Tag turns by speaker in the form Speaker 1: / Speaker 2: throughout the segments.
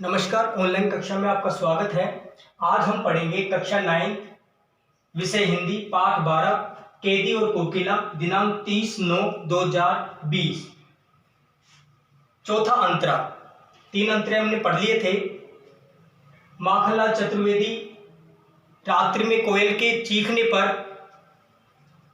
Speaker 1: नमस्कार। ऑनलाइन कक्षा में आपका स्वागत है। आज हम पढ़ेंगे कक्षा 9 विषय हिंदी पाठ 12 कैदी और कोकिला दिनांक 30/9/2020। चौथा अंतरा। 3 अंतरे हमने पढ़ लिए थे। माखनलाल चतुर्वेदी रात्रि में कोयल के चीखने पर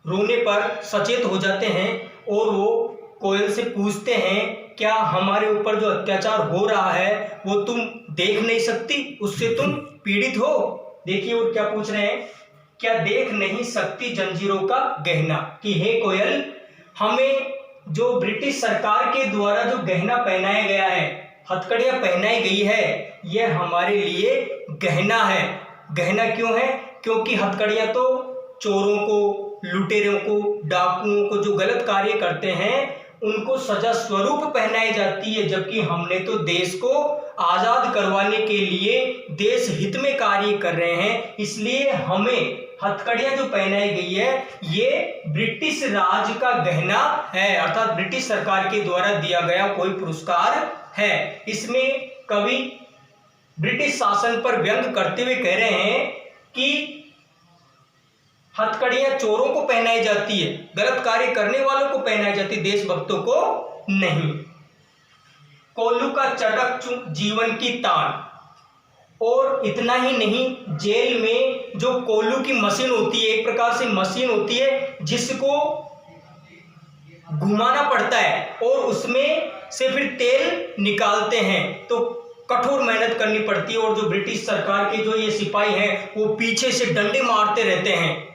Speaker 1: रोने पर सचेत हो जाते हैं और वो कोयल से पूछते हैं, क्या हमारे ऊपर जो अत्याचार हो रहा है वो तुम देख नहीं सकती, उससे तुम पीड़ित हो? देखिए वो क्या पूछ रहे हैं, क्या देख नहीं सकती जंजीरों का गहना, कि हे कोयल, हमें जो ब्रिटिश सरकार के द्वारा जो गहना पहनाया गया है, हथकड़ियां पहनाई गई है, यह हमारे लिए गहना है। गहना क्यों है? क्योंकि हथकड़ियां तो चोरों को, लुटेरों को, डाकुओं को जो गलत कार्य करते हैं उनको सजा स्वरूप पहनाई जाती है, जबकि हमने तो देश को आजाद करवाने के लिए देश हित में कार्य कर रहे हैं। इसलिए हमें हथकड़ियां जो पहनाई गई है ये ब्रिटिश राज का गहना है, अर्थात ब्रिटिश सरकार के द्वारा दिया गया कोई पुरस्कार है। इसमें कवि ब्रिटिश शासन पर व्यंग करते हुए कह रहे हैं कि हथकड़ियां चोरों को पहनाई जाती है, गलत कार्य करने वालों को पहनाई जाती है, देशभक्तों को नहीं। कोल्लू का चटक जीवन की तान। और इतना ही नहीं, जेल में जो कोल्लू की मशीन होती है, एक प्रकार से मशीन होती है जिसको घुमाना पड़ता है और उसमें से फिर तेल निकालते हैं, तो कठोर मेहनत करनी पड़ती है। और जो ब्रिटिश सरकार के जो ये सिपाही हैं वो पीछे से डंडे मारते रहते हैं,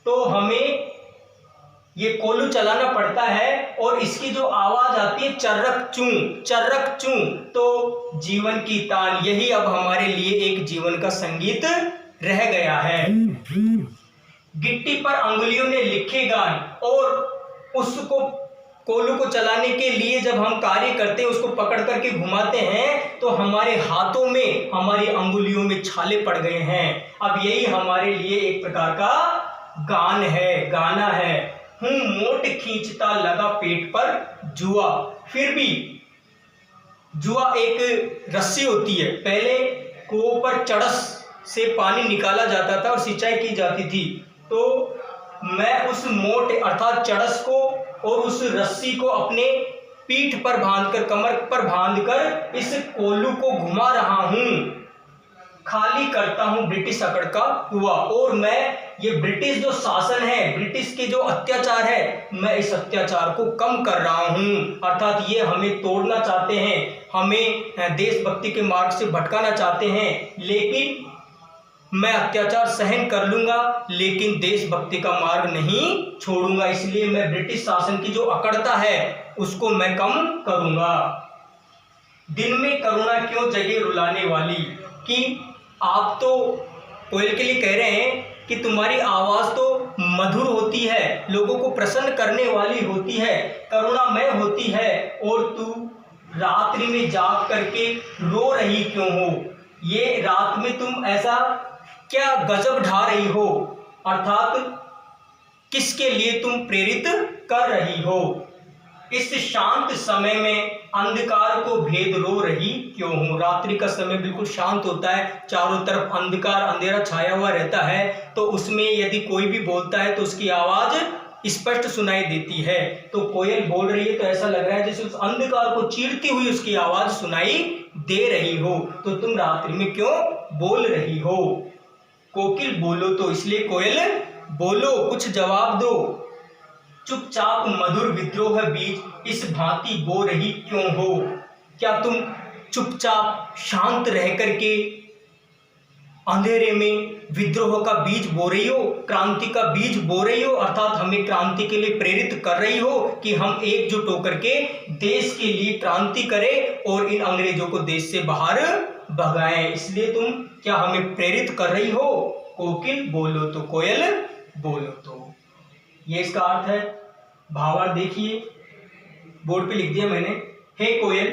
Speaker 1: तो हमें ये कोल्लू चलाना पड़ता है। और इसकी जो आवाज आती है चर्रक चूं, तो जीवन की तान, यही अब हमारे लिए एक जीवन का संगीत रह गया है। गिट्टी पर अंगुलियों ने लिखे गान। और उसको कोल्लू को चलाने के लिए जब हम कार्य करते हैं, उसको पकड़ करके घुमाते हैं, तो हमारे हाथों में, हमारी अंगुलियों में छाले पड़ गए हैं। अब यही हमारे लिए एक प्रकार का गान है, गाना है। हूं मोट खींचता लगा पेट पर जुआ। फिर भी जुआ एक रस्सी होती है, पहले कुओं पर चड़स से पानी निकाला जाता था और सिंचाई की जाती थी, तो मैं उस मोट अर्थात चड़स को और उस रस्सी को अपने पीठ पर बांधकर, कमर पर बांधकर इस कोल्लू को घुमा रहा हूं, खाली करता हूं ब्रिटिश अकड़ का कुआं। और मैं ये ब्रिटिश जो शासन है, ब्रिटिश के जो अत्याचार है, मैं इस अत्याचार को कम कर रहा हूं। अर्थात ये हमें तोड़ना चाहते हैं, हमें देशभक्ति के मार्ग से भटकाना चाहते हैं, लेकिन मैं अत्याचार सहन कर लूंगा, लेकिन देशभक्ति का मार्ग नहीं छोड़ूंगा। इसलिए मैं ब्रिटिश शासन की जो अकड़ता है उसको मैं कम करूंगा। दिन में करुणा क्यों जगे रुलाने वाली, कि आप तो कोयल के लिए कह रहे हैं कि तुम्हारी आवाज तो मधुर होती है, लोगों को प्रसन्न करने वाली होती है, करुणामय होती है, और तू रात्रि में जाग करके रो रही क्यों हो? ये रात में तुम ऐसा क्या गजब ढा रही हो? अर्थात किसके लिए तुम प्रेरित कर रही हो? इस शांत समय में अंधकार को भेद रो रही क्यों हो? रात्रि का समय बिल्कुल शांत होता है, चारों तरफ अंधकार, अंधेरा छाया हुआ रहता है, तो उसमें यदि कोई भी बोलता है तो उसकी आवाज स्पष्ट सुनाई देती है। तो कोयल बोल रही है तो ऐसा लग रहा है जैसे उस अंधकार को चीरती हुई उसकी आवाज सुनाई दे रही हो। तो तुम रात्रि में क्यों बोल रही हो? कोकिल बोलो तो, इसलिए कोयल बोलो, कुछ जवाब दो। चुपचाप मधुर विद्रोह बीज इस भांति बो रही क्यों हो? क्या तुम चुपचाप शांत रह करके अंधेरे में विद्रोह का बीज बो रही हो, क्रांति का बीज बो रही हो, अर्थात हमें क्रांति के लिए प्रेरित कर रही हो कि हम एकजुट होकर के देश के लिए क्रांति करें और इन अंग्रेजों को देश से बाहर भगाएं। इसलिए तुम क्या हमें प्रेरित कर रही हो? कोकिल बोलो तो, कोयल बोलो तो, ये इसका अर्थ है। भावार्थ देखिए, बोर्ड पे लिख दिया मैंने। हे कोयल,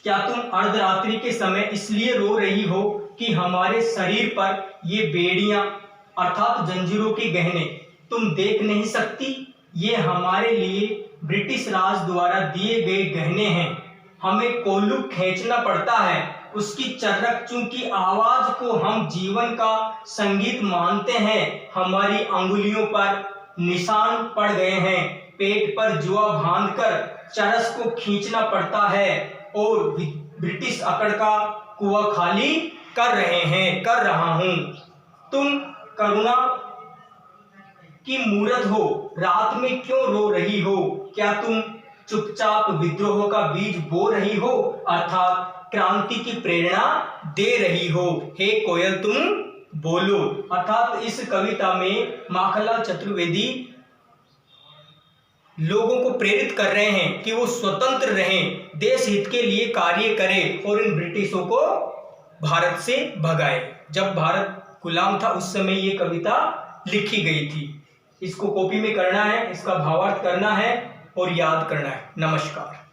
Speaker 1: क्या तुम अर्धरात्रि के समय इसलिए रो रही हो कि हमारे शरीर पर ये बेड़ियां अर्थात जंजीरों के गहने तुम देख नहीं सकती? ये हमारे लिए ब्रिटिश राज द्वारा दिए गए गहने हैं। हमें कोल्हू खींचना पड़ता है, उसकी चर्रक चूं की आवाज को हम जीवन का संगीत मानते हैं। हमारी अंगुलियों पर निशान पड़ गए हैं, पेट पर जुआ बांधकर चरस को खींचना पड़ता है और ब्रिटिश अकड़ का कुआं खाली कर रहा हूं। तुम करुणा की मूरत हो, रात में क्यों रो रही हो? क्या तुम चुपचाप विद्रोह का बीज बो रही हो, अर्थात क्रांति की प्रेरणा दे रही हो? हे कोयल तुम बोलो। अर्थात इस कविता में माखनलाल चतुर्वेदी लोगों को प्रेरित कर रहे हैं कि वो स्वतंत्र रहें, देश हित के लिए कार्य करें और इन ब्रिटिशों को भारत से भगाए। जब भारत गुलाम था उस समय ये कविता लिखी गई थी। इसको कॉपी में करना है, इसका भावार्थ करना है और याद करना है। नमस्कार।